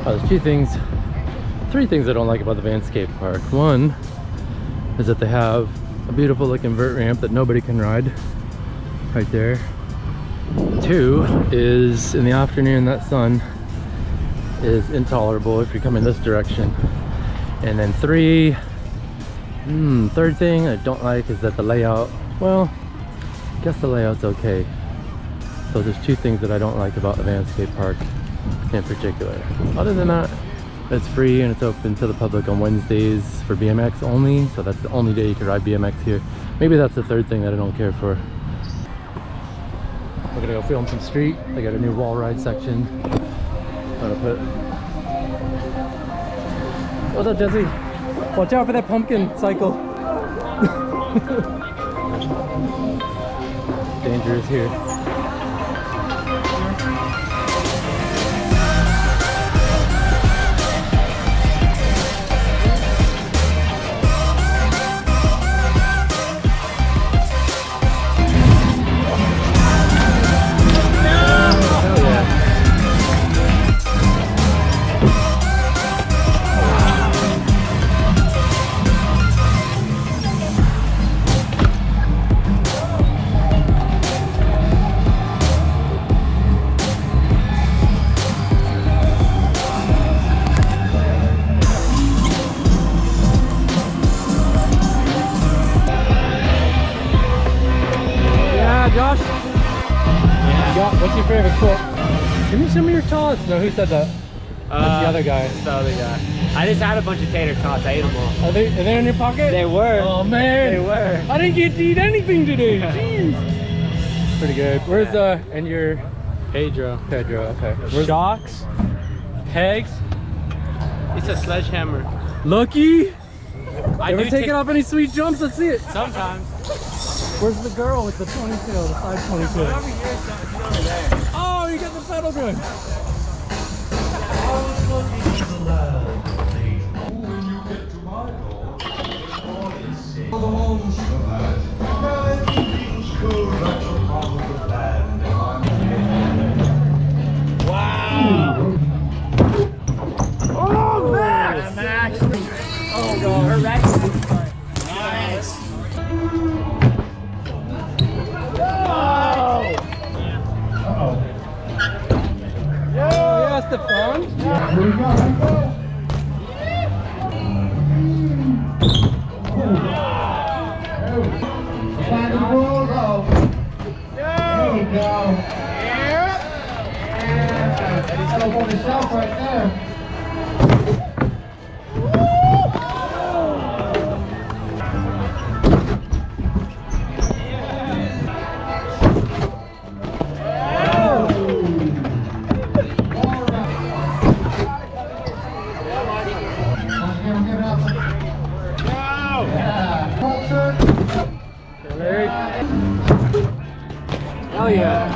Oh, there's three things I don't like about the van skate park. One is that they have a beautiful looking vert ramp that nobody can ride right there. Two is in the afternoon that sun is intolerable if you're coming this direction. And then third thing I don't like is that the layout, well, I guess the layout's okay. So there's two things that I don't like about the van skate park in particular. Other than that, it's free and it's open to the public on Wednesdays for BMX only, so that's the only day you can ride BMX here. Maybe that's the third thing that I don't care for. We're gonna go film some street. I got a new wall ride section. I'm gonna put... What's up, Jesse? Watch out for that pumpkin cycle. Dangerous here. Josh? Yeah. What's your favorite quote? Can you show me your tots? No, who said that? That's the other guy. It's the other guy. I just had a bunch of tater tots. I ate them all. Are they in your pocket? They were. Oh man. They were. I didn't get to eat anything today. Jeez. Pretty good. Where's and your Pedro, okay. Where's shocks? pegs? It's a sledgehammer. Lucky. I Ever do taking off any sweet jumps? Let's see it. Sometimes. Where's the girl with the ponytail, the side ponytail? Over here, it's over there. Oh, you got the pedal gun. Wow. Oh, Max! Oh, no, her Max is fun. Nice. Stefan. Yeah, here we go, here we go. Find the balls off. There we go. That's up on the shelf right there. Hell yeah.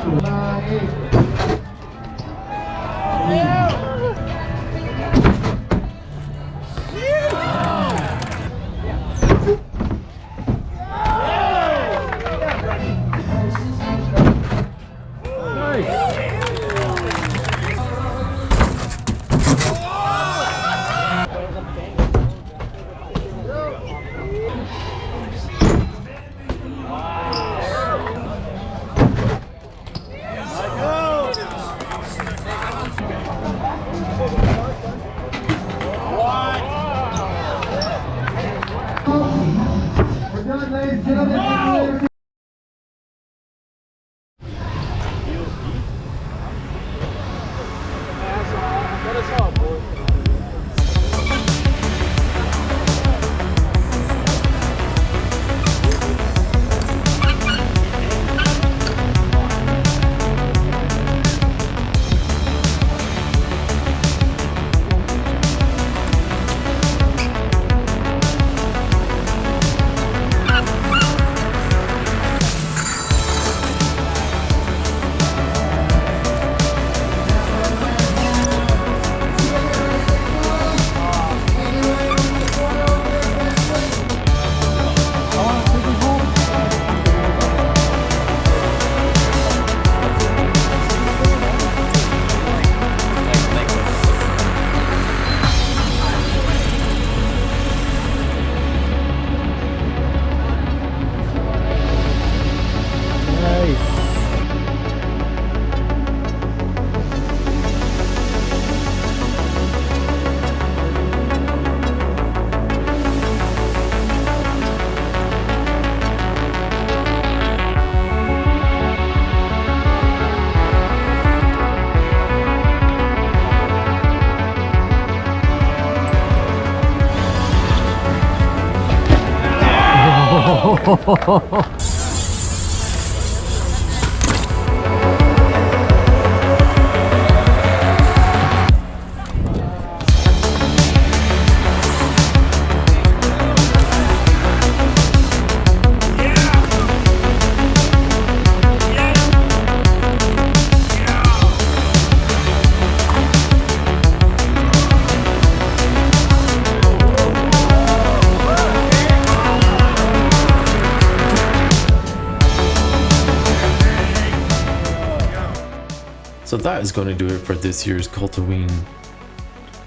So that is going to do it for this year's Cult-O-Ween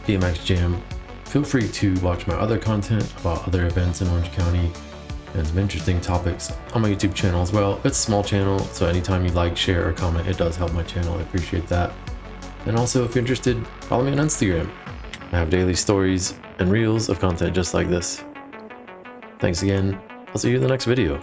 BMX Jam. Feel free to watch my other content about other events in Orange County and some interesting topics on my YouTube channel as well. It's a small channel, so anytime you like, share, or comment, it does help my channel. I appreciate that. And also, if you're interested, follow me on Instagram. I have daily stories and reels of content just like this. Thanks again. I'll see you in the next video.